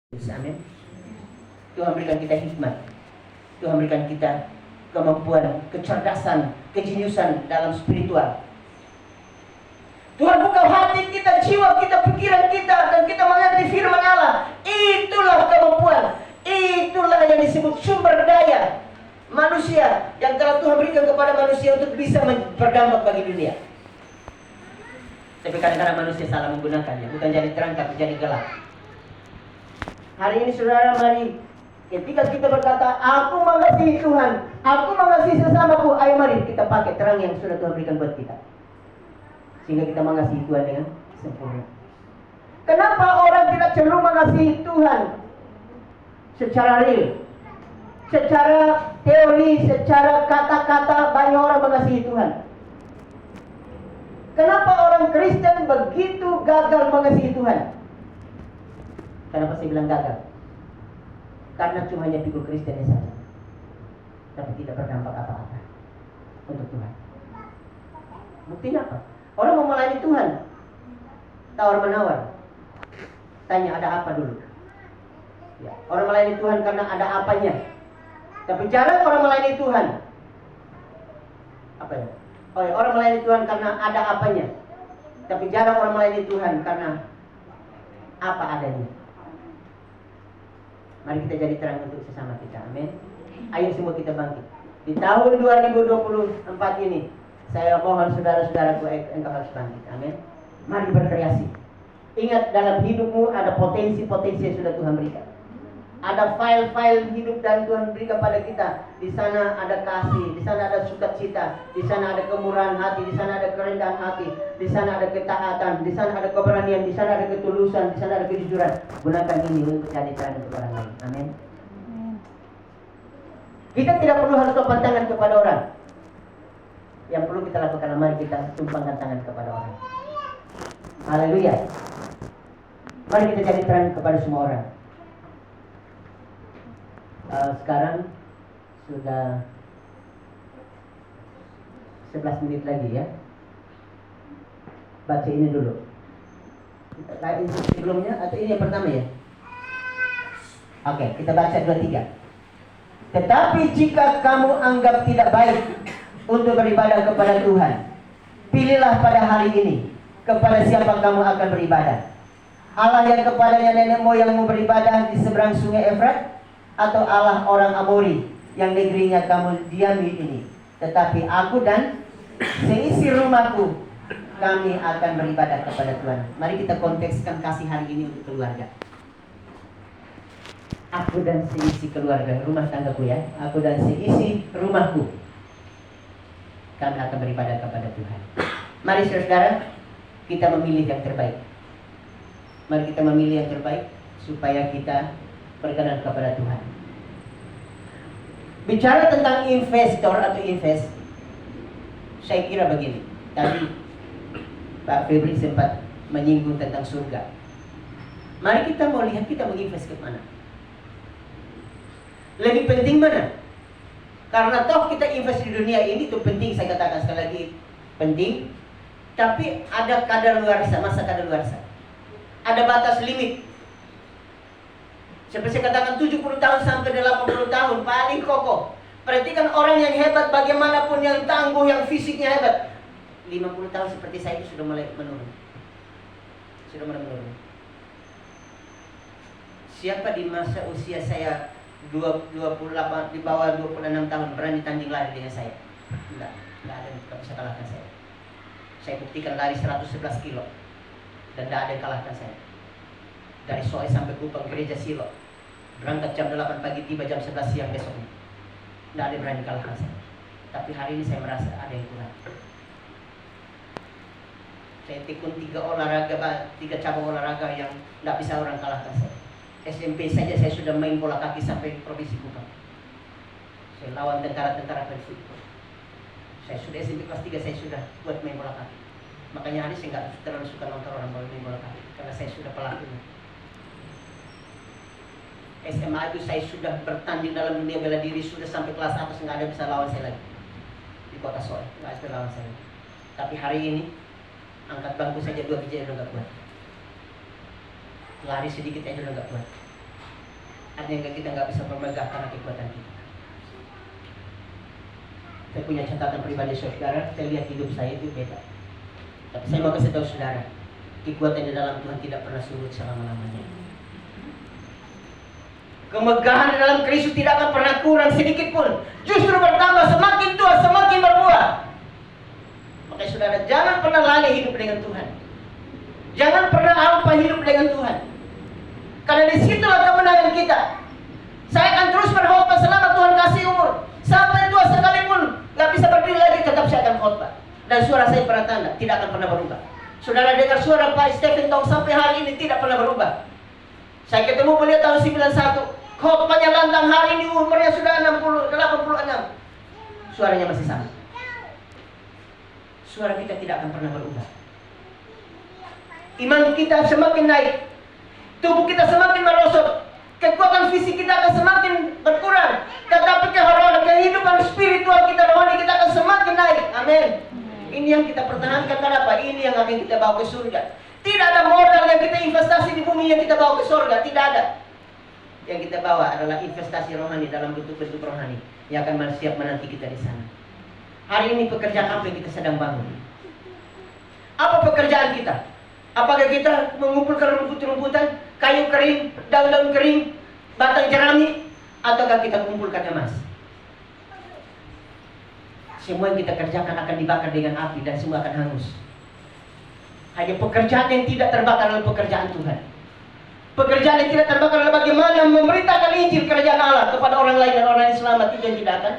Amin. Tuhan berikan kita hikmat. Tuhan berikan kita kemampuan, kecerdasan, kejeniusan dalam spiritual. Tuhan buka hati kita, jiwa kita, pikiran kita, dan kita mengerti firman Allah. Itulah kemampuan. Itulah yang disebut sumber daya manusia yang telah Tuhan berikan kepada manusia untuk bisa berdampak bagi dunia. Tapi kadang-kadang manusia salah menggunakannya, bukan jadi terang tapi jadi gelap. Hari ini saudara, mari ketika kita berkata, aku mengasihi Tuhan, aku mengasihi sesamaku, ayo mari kita pakai terang yang sudah Tuhan berikan buat kita, sehingga kita mengasihi Tuhan dengan sempurna. Kenapa orang tidak cenderung mengasihi Tuhan secara real, secara teori, secara kata-kata? Banyak orang mengasihi Tuhan. Kenapa orang Kristen begitu gagal mengasihi Tuhan? Kenapa saya bilang gagal? Karena cuma hanya figur Kristennya saja, tapi tidak berdampak apa-apa untuk Tuhan. Buktinya apa? Orang mau melayani Tuhan, tawar-menawar, tanya ada apa dulu. Ya, orang melayani Tuhan karena ada apanya. Tapi jarang orang melayani Tuhan. Apa ya? Oh ya, orang melayani Tuhan karena ada apanya. Tapi jarang orang melayani Tuhan karena apa adanya. Mari kita jadi terang untuk sesama kita. Amin. Ayo semua kita bangkit. Di tahun 2024 ini, saya mohon saudara-saudaraku, engkau harus bangkit. Amin. Mari berkreasi. Ingat, dalam hidupmu ada potensi-potensi yang sudah Tuhan berikan. Ada file-file hidup dan Tuhan berikan pada kita. Di sana ada kasih, di sana ada sukacita, di sana ada kemurahan hati, di sana ada kerendahan hati, di sana ada ketaatan, di sana ada keberanian, di sana ada ketulusan, di sana ada kejujuran. Gunakan ini untuk jadi terang untuk orang lain. Amin. Kita tidak perlu harus tumpang tangan kepada orang. Yang perlu kita lakukan, mari kita tumpangkan tangan kepada orang. Haleluya. Mari kita jadi terang kepada semua orang. Sekarang sudah 11 menit lagi ya. Baca ini dulu. Sebelumnya atau ini yang pertama ya? Oke, kita baca 2-3. Tetapi jika kamu anggap tidak baik untuk beribadah kepada Tuhan, pilihlah pada hari ini kepada siapa kamu akan beribadah. Allah yang kepadanya nenek moyangmu beribadah di seberang sungai Efrat, atau Allah orang Amori yang negerinya kamu diami ini. Tetapi aku dan seisi rumahku, kami akan beribadah kepada Tuhan. Mari kita kontekskan kasih hari ini untuk keluarga. Aku dan seisi keluarga, rumah tanggaku ya. Aku dan seisi rumahku, kami akan beribadah kepada Tuhan. Mari saudara, kita memilih yang terbaik. Mari kita memilih yang terbaik supaya kita berkenan kepada Tuhan. Bicara tentang investor atau invest, saya kira begini. Tadi Pak Febri sempat menyinggung tentang surga. Mari kita mau lihat kita mau invest ke mana. Lebih penting mana? Karena toh kita invest di dunia ini itu penting, saya katakan sekali lagi, penting. Tapi ada kadaluarsa, masa kadaluarsa. Ada batas limit. Seperti saya katakan 70 tahun sampai 80 tahun paling kokoh. Perhatikan orang yang hebat bagaimanapun, yang tangguh, yang fisiknya hebat, 50 tahun seperti saya itu sudah mulai menurun. Sudah mulai menurun. Siapa di masa usia saya 28, di bawah 26 tahun berani tanding lari dengan saya? Enggak ada yang bisa kalahkan saya. Saya buktikan lari 111 kilo dan tidak ada yang kalahkan saya. Dari Soe sampai Kupang gereja Silo, berangkat jam 8 pagi, tiba jam 11 siang besoknya. Tidak ada yang berani kalahkan saya. Tapi hari ini saya merasa ada yang kurang. Saya tekun 3 cabang olahraga yang tidak bisa orang kalahkan saya. SMP saja saya sudah main bola kaki sampai provinsi Kupang. Saya lawan tentara-tentara konflik. Saya sudah SMP kelas 3 saya sudah buat main bola kaki. Makanya hari saya nggak terlalu suka nonton orang main bola kaki karena saya sudah pelakunya. SMA itu saya sudah bertanding dalam dunia bela diri, sudah sampai kelas atas, nggak ada bisa lawan saya lagi di kota Soe, nggak ada lawan saya. Tapi hari ini angkat bangku saja 2 biji udah nggak kuat. Lari sedikit aja udah nggak kuat. Artinya kita nggak bisa bermegah karena kekuatan kita. Saya punya catatan pribadi saudara, saya lihat hidup saya itu beda. Tapi saya mau kasih tahu saudara, kekuatan di dalam Tuhan tidak pernah surut selama-lamanya. Kemegahan di dalam Kristus tidak akan pernah kurang sedikit pun. Justru bertambah, semakin tua semakin berbuah. Makanya saudara, jangan pernah lalai hidup dengan Tuhan. Jangan pernah alpa hidup dengan Tuhan. Karena disitulah kemenangan kita. Saya akan terus berkhotbah selama Tuhan kasih umur. Sampai tua sekalipun gak bisa berdiri lagi, tetap saya akan khotbah. Dan suara saya pernah tanda, tidak akan pernah berubah. Saudara dengar suara Pak Stephen Tong sampai hari ini tidak pernah berubah. Saya ketemu beliau tahun 91. Khotbahnya lantang, hari ini umurnya sudah 86. Suaranya masih sama. Suara kita tidak akan pernah berubah. Iman kita semakin naik. Tubuh kita semakin merosot. Kekuatan fisik kita akan semakin berkurang. Tetapi kehidupan spiritual kita, rohani kita akan semakin naik. Amin. Ini yang kita pertahankan. Kenapa? Ini yang akan kita bawa ke surga. Tidak ada modal yang kita investasi di bumi yang kita bawa ke surga. Tidak ada. Yang kita bawa adalah investasi rohani dalam bentuk-bentuk rohani yang akan siap menanti kita di sana. Hari ini pekerjaan apa yang kita sedang bangun? Apa pekerjaan kita? Apakah kita mengumpulkan rumput-rumputan, kayu kering, daun-daun kering, batang jerami, ataukah kita mengumpulkan emas? Semua yang kita kerjakan akan dibakar dengan api dan semua akan hangus. Hanya pekerjaan yang tidak terbakar adalah pekerjaan Tuhan. Pekerjaan yang tidak terbakar adalah bagaimana memberitakan Injil kerajaan Allah kepada orang lain dan orang yang selamat, itu yang tidak akan